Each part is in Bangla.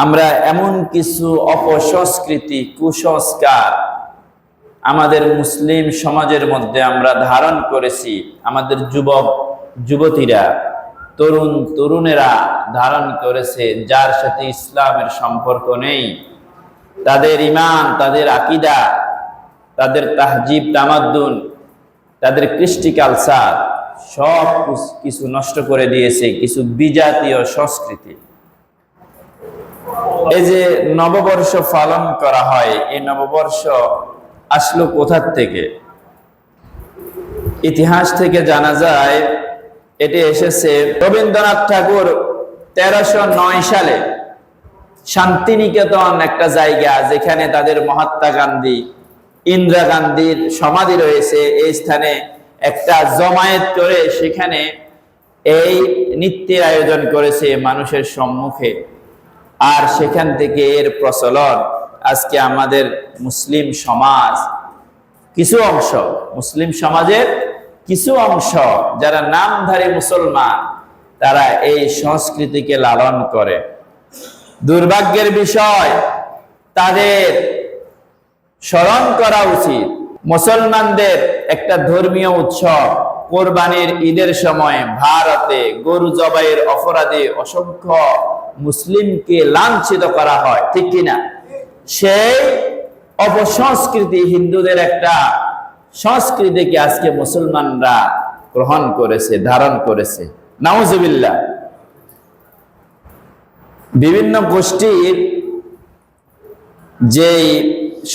আমরা এমন কিছু অপসংস্কৃতি, কুসংস্কার আমাদের মুসলিম সমাজের মধ্যে আমরা ধারণ করেছি। আমাদের যুবক যুবতীরা, তরুণ তরুণেরা ধারণ করেছে, যার সাথে ইসলামের সম্পর্ক নেই। তাদের ঈমান, তাদের আকীদা, তাদের তাহজিব তামাদ্দুন, তাদের কৃষ্টি কালচার সব কিছু নষ্ট করে দিয়েছে কিছু বিজাতীয় সংস্কৃতি। এই যে নববর্ষ পালন করা হয়, এই নববর্ষ আসলো কোথা থেকে? ইতিহাস থেকে জানা যায় এটি এসেছে রবীন্দ্রনাথ ঠাকুর 1309 সালে শান্তিনিকেতন, একটা জায়গা যেখানে তাদের মহাত্মা গান্ধী, ইন্দিরা গান্ধীর সমাধি রয়েছে, এই স্থানে একটা জমায়েত করে সেখানে এই নৃত্যের আয়োজন করেছে মানুষের সম্মুখে। আর সেখান থেকে এর প্রচলন আজকে আমাদের মুসলিম সমাজ, কিছু অংশ, মুসলিম সমাজের কিছু অংশ যারা নামধারী মুসলমান, তারা এই সংস্কৃতিকে লালন করে। দুর্ভাগ্যের বিষয়, তাদের স্মরণ করা উচিত। মুসলমানদের একটা ধর্মীয় উৎসব কোরবানির ঈদের সময় ভারতে গরু জবাইয়ের অপরাধে অসংখ্য মুসলিমকে লাঞ্ছিত করা হয়, ঠিক কিনা? সেই অপসংস্কৃতি, হিন্দুদের একটা সংস্কৃতিকে আজকে মুসলমানরা গ্রহণ করেছে, ধারণ করেছে। নাউজুবিল্লাহ। বিভিন্ন গোষ্ঠীর যে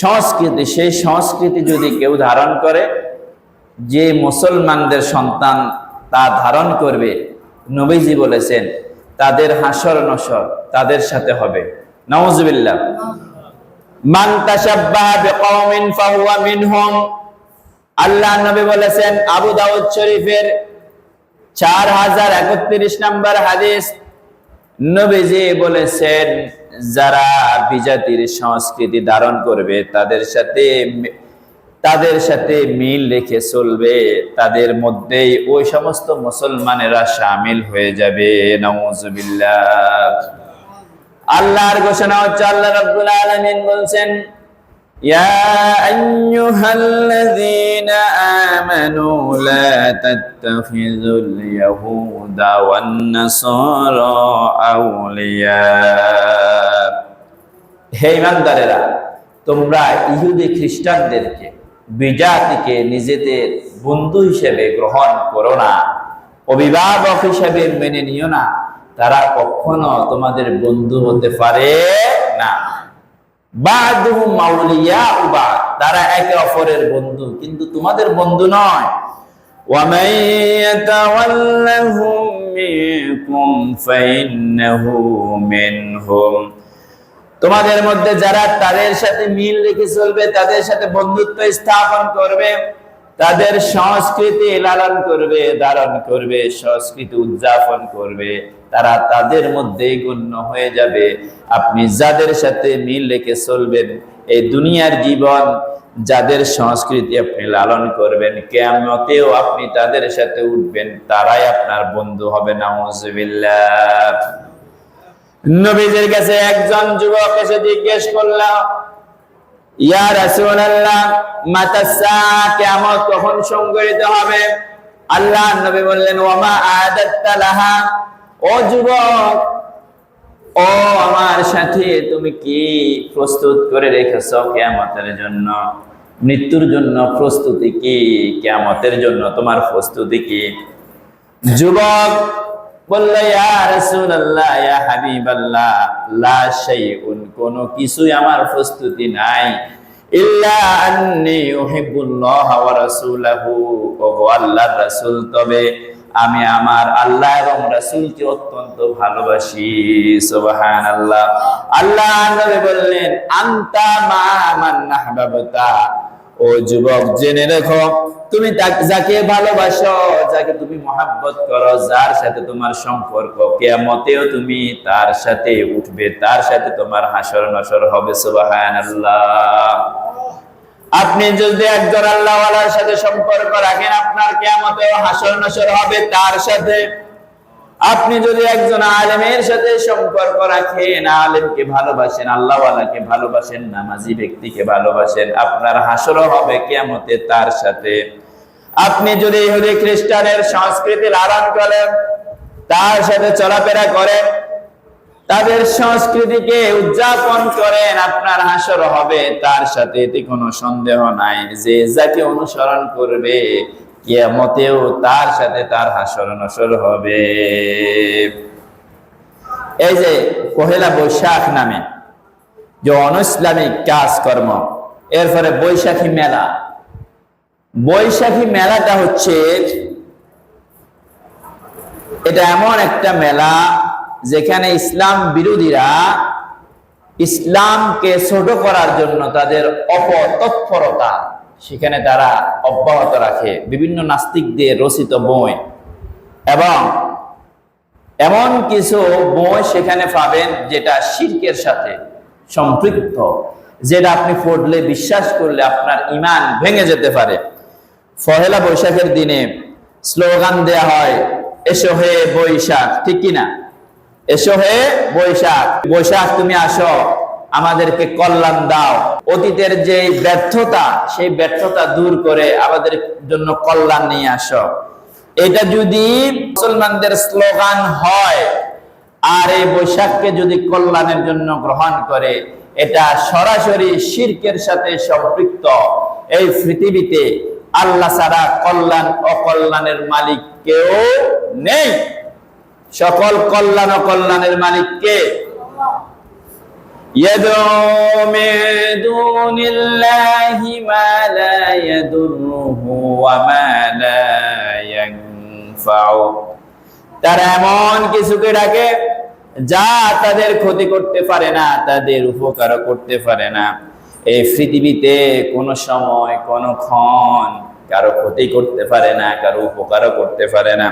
সংস্কৃতি, সেই সংস্কৃতি যদি কেউ ধারণ করে, যে মুসলমানদের সন্তান তা ধারণ করবে, নবীজি বলেছেন তাদের হাসর নসর তাদের সাথে হবে। নাউজুবিল্লাহ। মান তাশাব্বাহা বিকওমিন ফাহুয়া মিনহুম। আল্লাহ নবী বলেছেন, আবু দাউদ শরীফের 4031 নম্বর হাদিস, নবীজি বলেছেন যারা বিজাতির সংস্কৃতি ধারণ করবে, তাদের সাথে মিল রেখে চলবে, তাদের মধ্যেই ওই সমস্ত মুসলমানেরা শামিল হয়ে যাবে। নাউজুবিল্লাহ। আল্লাহর ঘোষণা হচ্ছে, আল্লাহ রাব্বুল আলামিন বলছেন, ইয়া আইয়ুহাল্লাযীনা আমানু লা তাত্তাখিযুল ইয়াহুদা ওয়ান নাসারা আউলিয়া। হে ঈমানদারেরা, তোমরা ইহুদি খ্রিস্টানদেরকে, বিজাতিকে নিজেদের বন্ধু হিসেবে গ্রহণ করো না, অভিভাবক হিসেবে মেনে নিও না। তারা কখনো তোমাদের বন্ধু হতে পারে না। বাদুহুম আউলিয়াউ বাদ, তারা একে অপরের বন্ধু, কিন্তু তোমাদের বন্ধু নয়। ওয়া মান ইয়াতাওয়াল্লাহুম মিনকুম ফাইন্নাহু মিনহুম। তোমাদের মধ্যে যারা তাদের সাথে মিল রেখে চলবে, তাদের সাথে বন্ধুত্ব স্থাপন করবে, তাদের সংস্কৃতি লালন করবে, ধারণ করবে, সংস্কৃতি উদযাপন করবে, তারা তাদের মধ্যেই গণ্য হয়ে যাবে। আপনি যাদের সাথে মিল রেখে চলবেন, এই দুনিয়ার জীবন, যাদের সংস্কৃতি আপনি লালন করবেন, কিয়ামতেও আপনি তাদের সাথে উঠবেন, তারাই আপনার বন্ধু হবে। নাউজুবিল্লাহ। নবীজির কাছে একজন যুবক এসে জিজ্ঞেস করল, ইয়া রাসূলুল্লাহ, মাতাস সাআ, কিয়ামত কখন সংঘটিত হবে? আল্লাহ নবী বললেন, ওয়া মা আ'দাত্তা লাহা। ও যুবক, ও আমার সাথী, তুমি কি প্রস্তুত করে রেখেছো কিয়ামতের জন্য? মৃত্যুর জন্য প্রস্তুতি কি? কিয়ামতের জন্য তোমার প্রস্তুতি কি? যুবক বলল, ইয়া রাসূলুল্লাহ, ইয়া হাবিবাল্লাহ, লা শাইউন, কোনো কিছুই আমার প্রস্তুতি নাই, ইল্লা আন্নী উহিব্বুল্লাহ ওয়া রাসূলাহু, ও আল্লাহর রাসূল, তবে আমি আমার আল্লাহ এবং রাসূলকে অত্যন্ত ভালোবাসি। সুবহানাল্লাহ। আল্লাহ নবী বললেন, আনতা মা মান আহবাবতা। ও যুবক, জেনে রেখো, তুমি যাকে ভালোবাসো, যাকে তুমি মহব্বত করো, যার সাথে তোমার সম্পর্ক, কিয়ামতেও তুমি তার সাথে উঠবে, তার সাথে তোমার হাসর নসর হবে। সুবহানাল্লাহ। আপনি যদি একজন আল্লাহওয়ালার সাথে সম্পর্ক রাখেন, আপনার কিয়ামতেও হাসর নসর হবে তার সাথে। আপনি যদি একজন আলেমের সাথে সম্পর্ক রাখেন, আলেমকে ভালোবাসেন, আল্লাহওয়ালাকে ভালোবাসেন, নামাজি ব্যক্তিকে ভালোবাসেন, আপনার হাসরও হবে কিয়ামতে তার সাথে। আপনি যদি ইহুদি খ্রিস্টানের সংস্কৃতি লালন করেন, তার সাথে চলাফেরা করেন, তাদের সংস্কৃতিকে উদযাপন করেন, আপনার হাসর হবে তার সাথে। এতে কোনো সন্দেহ নাই যে যাকে অনুসরণ করবে কিয়ামতেও তার সাথে তার হাসর নসর হবে। এই যে পহেলা বৈশাখ নামে যে অনইসলামিক কাজকর্ম, এরপরে বৈশাখী মেলা। বৈশাখী মেলাটা হচ্ছে, এটা এমন একটা মেলা যেখানে ইসলাম বিরোধীরা ইসলামকে ছোট করার জন্য তাদের অপতৎপরতা সেখানে তারা অব্যাহত রাখে। বিভিন্ন নাস্তিকদের রচিত বই এবং এমন কিছু বই সেখানে পাবেন যেটা শিরকের সাথে সম্পৃক্ত, যেটা আপনি পড়লে, বিশ্বাস করলে আপনার ঈমান ভেঙে যেতে পারে। পহেলা বৈশাখের দিনে স্লোগান দেয়া হয়, এসো হে বৈশাখ, ঠিক কিনা? এসো হে বৈশাখ, বৈশাখ তুমি আসো, আমাদেরকে কল্যাণ দাও। অতীতের যে ব্যর্থতা, সেই ব্যর্থতা দূর করে আমাদের জন্য কল্যাণ নিয়ে আসো। এটা যদি মুসলমানদের স্লোগান হয় আর এই বৈশাখকে যদি কল্যাণের জন্য গ্রহণ করে, এটা সরাসরি শিরকের সাথে সম্পৃক্ত। এই পৃথিবীতে আল্লাহ ছাড়া কল্যাণ অকল্যাণের মালিক কেউ নেই। সকল কল্যাণ ও কল্যাণের মালিক কে? ইয়াদউ মিন দুনিল্লাহি মা লা ইয়াদুররুহু ওয়া মা লা ইয়ানফাউ। তারা এমন কিছুকে ডাকে যা তাদের ক্ষতি করতে পারে না, তাদের উপকারও করতে পারে না। এই পৃথিবীতে কোনো সময় কোনক্ষণ কারো ক্ষতি করতে পারে না, কারো উপকারও করতে পারে না।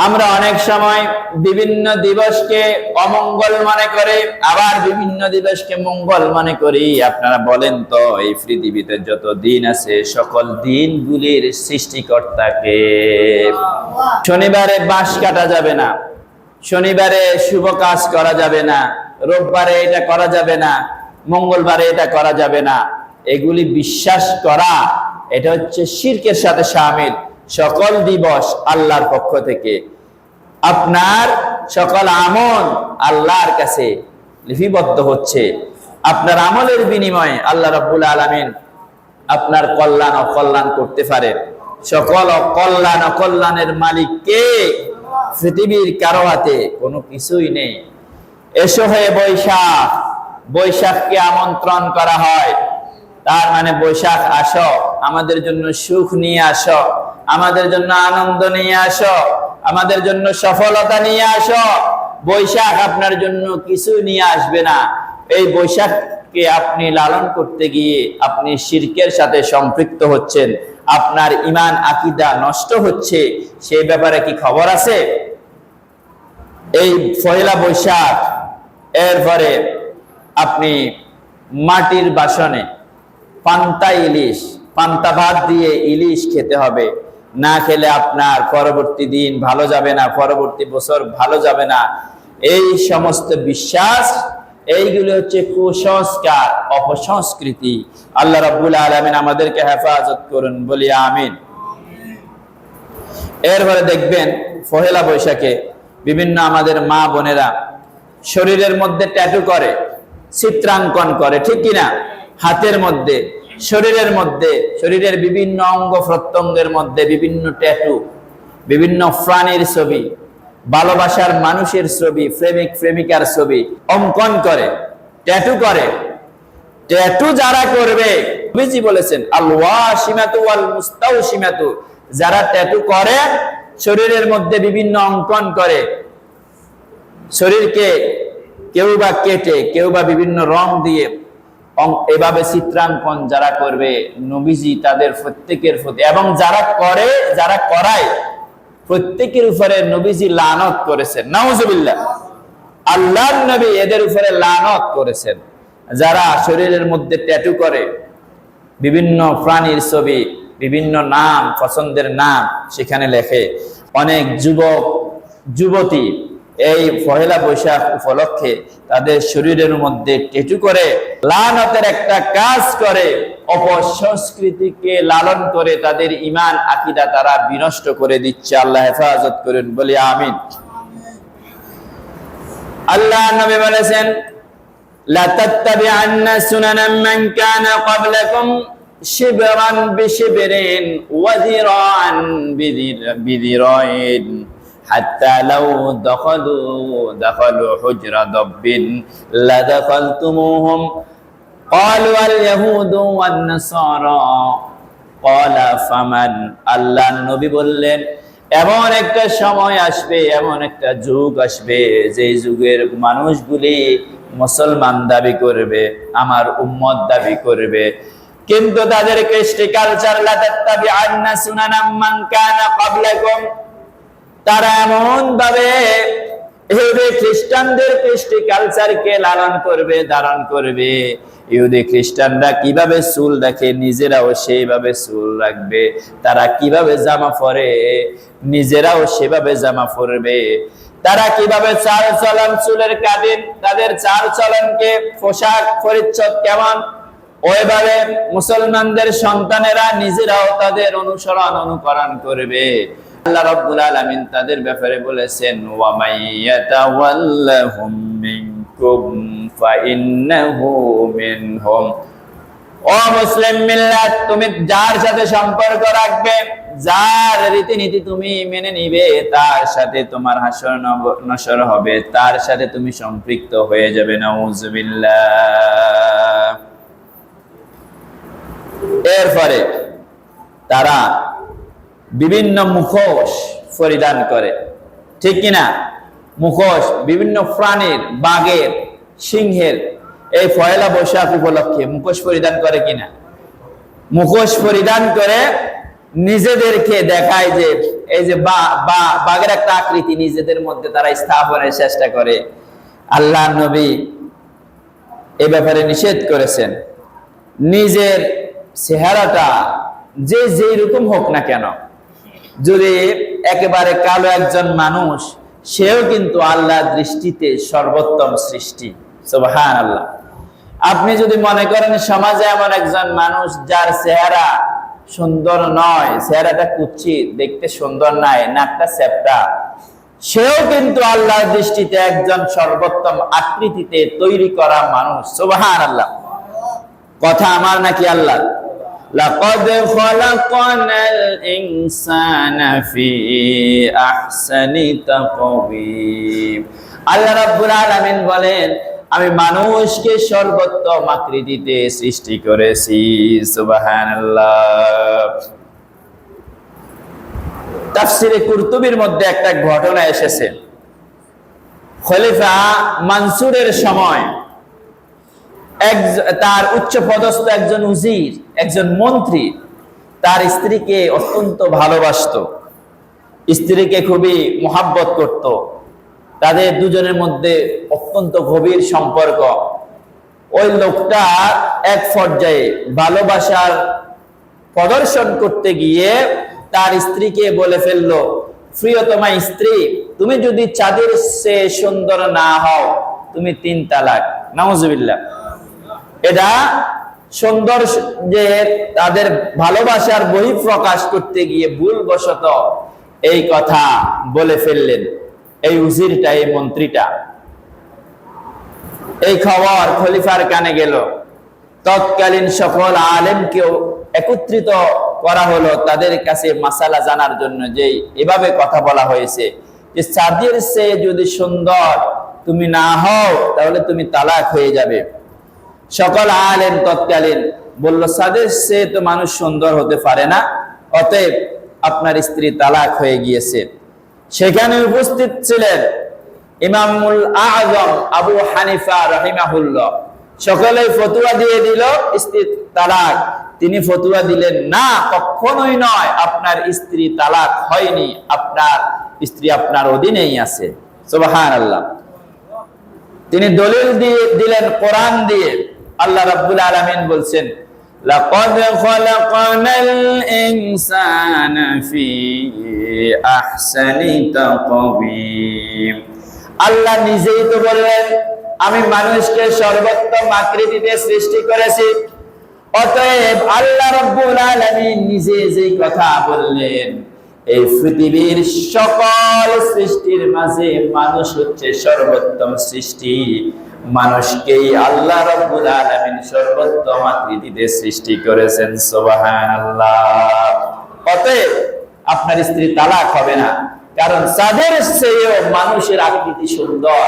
আমরা অনেক সময় বিভিন্ন দিবসকে অমঙ্গল মনে করি, আবার বিভিন্ন দিবসকে মঙ্গল মনে করি। আপনারা বলেন তো, এই পৃথিবীতে যত দিন আছে সকল দিনগুলির সৃষ্টিকর্তাকে। শনিবারে বাঁশ কাটা যাবে না, শনিবারে শুভ কাজ করা যাবে না, রোববারে এটা করা যাবে না, মঙ্গলবারে এটা করা যাবে না। এগুলি বিশ্বাস করা, এটা হচ্ছে শিরকের সাথে শামিল। সকল দিবস আল্লাহর পক্ষ থেকে, আপনার সকল আমল আল্লাহর কাছে লিপিবদ্ধ হচ্ছে। আপনার আমলের বিনিময়ে আল্লাহ রাব্বুল আলামিন আপনার কল্যাণ অকল্যাণ করতে পারেন। সকল কল্যাণ অকল্যাণের মালিক কে? পৃথিবীর কারো হাতে কোনো কিছুই নেই। এসো হে বৈশাখ, বৈশাখকে আমন্ত্রণ করা হয়। তার মানে বৈশাখ আসো, আমাদের জন্য সুখ নিয়ে আসো, আমাদের জন্য আনন্দ নিয়ে আসো, আমাদের জন্য সফলতা নিয়ে আসো। বৈশাখ আপনার জন্য কিছু নিয়ে আসবে না। এই বৈশাখকে আপনি লালন করতে গিয়ে আপনি শিরকের সাথে সম্পৃক্ত হচ্ছেন, আপনার ঈমান আকীদা নষ্ট হচ্ছে। সেই ব্যাপারে কি খবর আছে? এই পহেলা বৈশাখ, এরপরে আপনি মাটির বাসনে পান্তা ইলিশ, পান্তা ভাত দিয়ে ইলিশ খেতে হবে। না খেলে আপনার পরবর্তী দিন ভালো যাবে না, পরবর্তী বছর ভালো যাবে না। এই সমস্ত বিশ্বাস, এইগুলি হচ্ছে কুসংস্কার, অপসংস্কৃতি। আল্লাহ রাব্বুল আলামিন আমাদেরকে হেফাজত করুন, বলি আমিন। এরপরে দেখবেন পহেলা বৈশাখে বিভিন্ন আমাদের মা বোনেরা শরীরের মধ্যে ট্যাটু করে, চিত্রাঙ্কন করে, ঠিক কিনা? হাতের মধ্যে, শরীরের মধ্যে, শরীরের বিভিন্ন অঙ্গ প্রত্যঙ্গের মধ্যে বিভিন্ন ট্যাটু, বিভিন্ন প্রাণীর ছবি, ভালোবাসার মানুষের ছবি, প্রেমিক প্রেমিকার ছবি অঙ্কন করে, ট্যাটু করে। ট্যাটু যারা করবে, নবীজি বলেছেন আল ওয়াশিমাতু ওয়াল মুস্তাওশিমাতু, যারা ট্যাটু করে, শরীরের মধ্যে বিভিন্ন অঙ্কন করে, শরীরকে কেউ বা কেটে, কেউ বা বিভিন্ন রং দিয়ে এভাবে চিত্রাঙ্কন যারা করবে, নবীজি তাদের প্রত্যেকের প্রতি, এবং যারা করে, যারা করায়, প্রত্যেকের উপরে নবীজি লানত করেছেন। নাউজুবিল্লাহ। আল্লাহর নবী এদের উপরে লানত করেছেন। যারা শরীরের মধ্যে ট্যাটু করে, বিভিন্ন প্রাণীর ছবি, বিভিন্ন নাম, পছন্দের নাম সেখানে লেখে। অনেক যুবক যুবতী এই পহেলা বৈশাখ উপলক্ষে তাদের শরীরের মধ্যে টেটু করে লানতের একটা কাজ করে, অপসংস্কৃতিকে লালন করে তাদের ঈমান আকীদা তারা বিনষ্ট করে দিচ্ছে। আল্লাহ হেফাজত করুন, বলি আমিন। আল্লাহ নবী বলেছেন, লা তাত্তাবিআন্না সুনানাম মান কানা ক্বাবলাকুম শিবরান বিশিবরিন ওয়া যিরাআন বিযিরাইন হাত্তা লাউ দাখালু হুজরা দাব্বিন লা দাখালতুমুহুম ক্বালু আল ইয়াহুদু ওয়ান নাসারা ক্বালা ফামান। আল্লাহ নবী বললেন, এমন একটা সময় আসবে, এমন একটা যুগ আসবে, যে যুগের মানুষগুলি মুসলমান দাবি করবে, আমার উম্মত দাবি করবে, কিন্তু তাদের কৃষ্টি কালচার লা তাত্তাবিআন্না সুনানাম মান কানা ক্বাবলাকুম, তারা এমন ভাবে ইহুদি খ্রিস্টানদের কৃষ্টি কালচারকে লালন করবে, ধারণ করবে। ইহুদি খ্রিস্টানরা কিভাবে চুল রাখে নিজেরাও সেইভাবে চুল রাখবে, তারা কিভাবে জামা পরে নিজেরাও সেভাবে জামা পরবে, তারা কিভাবে চাল চলন চুলের কাটিং, তাদের চাল চলনকে পোশাক পরিচ্ছদ কেমন, ওইভাবে মুসলমানদের সন্তানেরা নিজেরাও তাদের অনুকরণ করবে। আল্লাহ রাব্বুল আলামিন তাদের ব্যাপারে বলেছেন, ওয়া মাইয়াতাওয়াল্লাহুম মিনকুম ফাইন্নাহু মিনহুম। ও মুসলিম মিল্লাত, তুমি যার সাথে সম্পর্ক রাখবে, যার রীতিনীতি তুমি মেনে নিবে, তার সাথে তোমার হাসর নসর হবে, তার সাথে তুমি সম্পৃক্ত হয়ে যাবে। নাউযুবিল্লাহ। এরপরে তারা বিভিন্ন মুখোশ পরিধান করে, ঠিক কিনা? মুখোশ বিভিন্ন প্রাণীর, বাঘের, সিংহের এই পয়লা বৈশাখ উপলক্ষে মুখোশ পরিধান করে কিনা? মুখোশ পরিধান করে নিজেদেরকে দেখায় যে এই যে বাঘের একটা আকৃতি নিজেদের মধ্যে তারা স্থাপনের চেষ্টা করে। আল্লাহ নবী এ ব্যাপারে নিষেধ করেছেন। নিজের চেহারাটা যে যেই রকম হোক না কেন, যদি একেবারে কালো একজন মানুষ, সেও কিন্তু আল্লাহর দৃষ্টিতে সর্বোত্তম সৃষ্টি। সুবহানাল্লাহ। আপনি যদি মনে করেন সমাজে এমন একজন মানুষ যার চেহারা সুন্দর নয়, চেহারাটা কুৎসিত, দেখতে সুন্দর নাই, নাকটা চ্যাপ্টা, সেও কিন্তু আল্লাহর দৃষ্টিতে একজন সর্বোত্তম আকৃতিতে তৈরি করা মানুষ। সুবহানাল্লাহ। কথা আমার নাকি আল্লাহ? লাকাদ খালাকনাল ইনসানা ফি আহসানি তাকওয়িম। আল্লাহ রাব্বুল আলামিন বলেন, আমি মানুষকে সর্বোত্তম আকৃতিতে সৃষ্টি করেছি। সুবহানাল্লাহ। তাফসীরে কুরতুবীর মধ্যে একটা ঘটনা এসেছে। খলিফা মানসুরের সময় তার উচ্চ পদস্থ একজন উজির, একজন মন্ত্রী, তার স্ত্রীকে অত্যন্ত ভালোবাসতো, স্ত্রীকে খুবই মহাব্বত করত। তাদের দুজনের মধ্যে অত্যন্ত গভীর সম্পর্ক। ওই লোকটা এক পর্যায়ে ভালোবাসার প্রদর্শন করতে গিয়ে তার স্ত্রীকে বলে ফেললো, প্রিয়তমা স্ত্রী, তুমি যদি চাঁদের চেয়ে সুন্দর না হও, তুমি 3 তালাক। নাউজুবিল্লাহ। এটা সুন্দর যে তাদের ভালোবাসার বহিঃপ্রকাশ করতে গিয়ে ভুলবশত এই কথা বলে ফেললেন এই উজিরটা, এই মন্ত্রীটা। এই খবর খলিফার কানে গেল। তৎকালীন সকল আলেমকেও একত্রিত করা হলো তাদের কাছে মাসালা জানার জন্য, যে এভাবে কথা বলা হয়েছে যে চাঁদের চেয়ে যদি সুন্দর তুমি না হও, তাহলে তুমি তালাক হয়ে যাবে। সকল আলেম তৎকালীন বলল, চাঁদের চেয়ে তো মানুষ সুন্দর হতে পারে না, অতএব আপনার স্ত্রী তালাক হয়ে গিয়েছে। সেখানে উপস্থিত ছিলেন ইমামুল আযম আবু হানিফা রাহিমাহুল্লাহ। সকলে ফতোয়া দিয়ে দিল স্ত্রী তালাক। তিনি ফতোয়া দিলেন, না, কখনোই নয়, আপনার স্ত্রী তালাক হয়নি, আপনার স্ত্রী আপনার অধীনেই আছে। সুবহানাল্লাহ। তিনি দলিল দিয়ে দিলেন কোরআন দিয়ে। আল্লাহ রাব্বুল আলামিন বলছেন, লাকাদ খালাকনাল ইনসানা ফি আহসানি তাকওয়িম। আল্লাহ নিজেই তো বললেন আমি মানুষকে সর্বোত্তম আকৃতিতে সৃষ্টি করেছি। অতএব আল্লাহ রাব্বুল আলামিন নিজে যেই কথা বললেন, এই পৃথিবীর সকল সৃষ্টির মাঝে মানুষ হচ্ছে সর্বোত্তম সৃষ্টি। মানুষকেই আল্লাহ রাব্বুল আলামিন সর্বোত্তম আকৃতিতে সৃষ্টি করেছেন। সুবহানাল্লাহ। অতএব আপনার স্ত্রী তালাক হবে না, কারণ চাঁদের চেয়েও মানুষের আকৃতি সুন্দর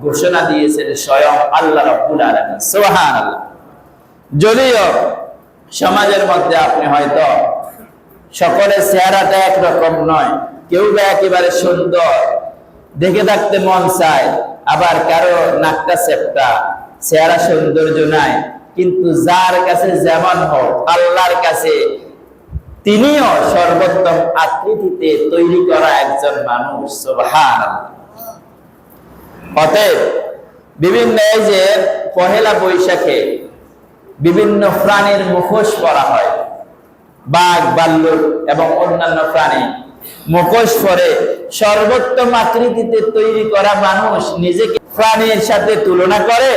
ঘোষণা দিয়েছেন স্বয়ং আল্লাহ রাব্বুল আলামিন। সুবহানাল্লাহ। যদিও সমাজের মধ্যে আপনি হয়তো সকলের চেহারাটা একরকম নয়, কেউ বা একেবারে সুন্দর দেখে থাকতে মন চায়, আবার কারো নাকটা চেপ্টা, চেহারা সৌন্দর্য নাই, কিন্তু যার কাছে যেমন হোক আল্লাহর কাছে তিনিও সর্বোত্তম আকৃতিতে তৈরি করা একজন মানুষ। সুবহানাল্লাহ। অতএব বিভিন্ন এই যে পহেলা বৈশাখে বিভিন্ন প্রাণীর মুখোশ পরা হয়, বাঘ, ভাল্লুক এবং অন্যান্য প্রাণী মুখোশ পরে সর্বোত্তম আকৃতিতে তৈরি করা মানুষ নিজেকে প্রাণীর সাথে তুলনা করে,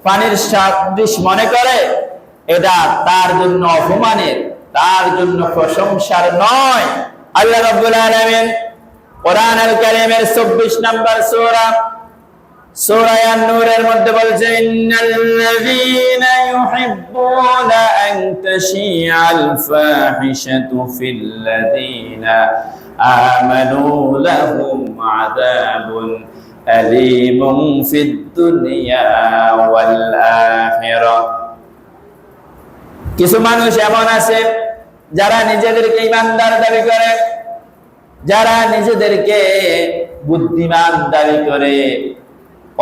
প্রাণীর সাদৃশ মনে করে। এটা তার জন্য অপমানের, তার জন্য প্রশংসার নয়। আল্লাহ রাব্বুল আলামিন কোরআনুল কারীমের 24 নম্বর সূরা সূরা আন-নূরের মধ্যে বলছেন, ইন্নাল্লাযীনা ইউহিব্বুনা আন তাশিআল ফাহিশাতু ফিল্লাযীনা আমানু লাহুম আযাবুন আলীমুন ফিদ দুনিয়া ওয়াল আখিরাহ। কিছু মানুষ এমন আছে যারা নিজেদেরকে ঈমানদার দাবি করে, যারা নিজেদেরকে বুদ্ধিমান দাবি করে।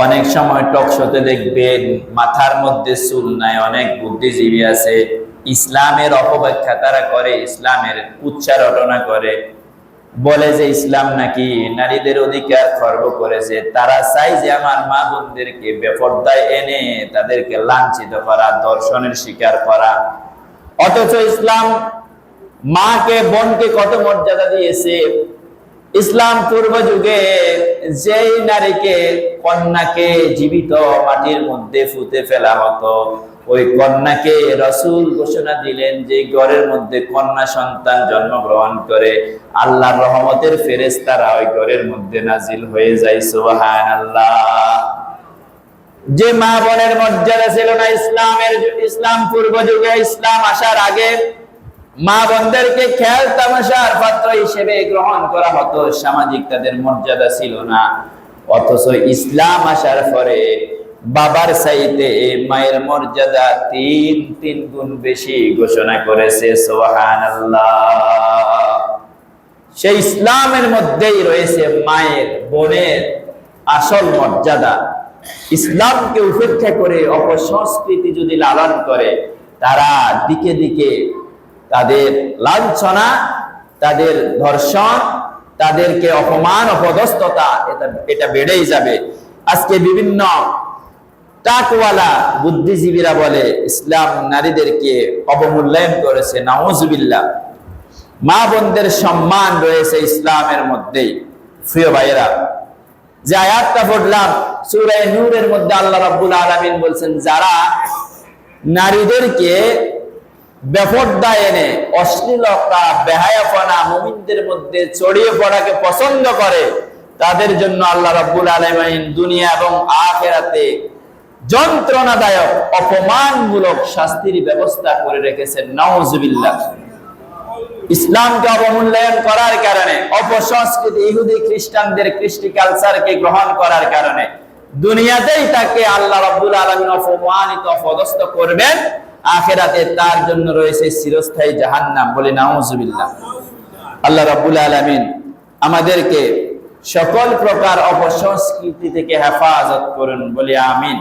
অনেক সময় টকশোতে দেখবেন মাথার মধ্যে চুল নাই, অনেক বুদ্ধিজীবী আছে, ইসলামের অপব্যাখ্যা তারা করে, ইসলামের উচ্চারণা করে, বলে যে ইসলাম নাকি নারীদের অধিকার খর্ব করেছে। তারা চায় যে আমার মা বোনদেরকে বেপরদায় এনে তাদেরকে লাঞ্ছিত করা, ধর্ষণের শিকার করা। অথচ ইসলাম মাকে, বোনকে কত মর্যাদা দিয়েছে। ইসলাম পূর্ব যুগে যেই নারীকে, কন্যাকে জীবিত মাটির মধ্যে পুঁতে ফেলা হতো, ওই কন্যাকে রাসূল ঘোষণা দিলেন যে ঘরের মধ্যে কন্যা সন্তান জন্মগ্রহণ করে আল্লাহর রহমতের ফেরেশতারা ওই ঘরের মধ্যে নাজিল হয়ে যায়। সুবহানাল্লাহ। যে মা বোনের মর্যাদা ছিল না ইসলাম পূর্ব যুগে, ইসলাম আসার আগে মা বোনদেরকে খেয়াল তামাশার পাত্র হিসেবে গ্রহণ করা হতো, সামাজিক তাদের মর্যাদা ছিল না। অথচ ইসলাম আসার পরে বাবার চাইতে মায়ের মর্যাদা তিন গুণ বেশি ঘোষণা করেছে। সুবহানাল্লাহ। সেই ইসলামের মধ্যেই রয়েছে মায়ের, বোনের আসল মর্যাদা। ইসলামকে উপেক্ষা করে অপসংস্কৃতি যদি লালন করে, তারা দিকে দিকে তাদের লাঞ্ছনা, তাদের ধর্ষণ, তাদেরকে অপমান, অপদস্থতা এটা বেড়েই যাবে। আজকে বিভিন্ন টাকওয়ালা বুদ্ধিজীবীরা বলে ইসলাম নারীদেরকে অবমূল্যায়ন করেছে। নাউজুবিল্লাহ। মা বোনদের সম্মান রয়েছে ইসলামের মধ্যেই। প্রিয় ভাইয়েরা, যে আয়াতটা পড়লাম সূরা নূরের মধ্যে আল্লাহ রাব্বুল আলামিন বলছেন, যারা নারীদেরকে বেপরদায় এনে অশ্লীলতা, বেহায়াপনা মুমিনদের মধ্যে ছড়িয়ে পড়াকে পছন্দ করে, তাদের জন্য আল্লাহ রাব্বুল আলামিন দুনিয়া এবং আখিরাতে যন্ত্রণাদায়ক, অপমানমূলক শাস্তির ব্যবস্থা করে রেখেছেন। নাউজুবিল্লাহ। ইসলামকে অবমূল্যায়ন করার কারণে, অপসংস্কৃতি, ইহুদি খ্রিস্টানদের কৃষ্টি কালচারকে গ্রহণ করার কারণে দুনিয়াতেই তাকে আল্লাহ রাব্বুল আলামিন অপমানিত, অপদস্থ করবেন। আখিরাতে তার জন্য রয়েছে চিরস্থায়ী জাহান্নাম। বলি নাউজুবিল্লাহ। আল্লাহ রাব্বুল আলামিন আমাদেরকে সকল প্রকার অপসংস্কৃতি থেকে হেফাজত করুন। বলি আমিন।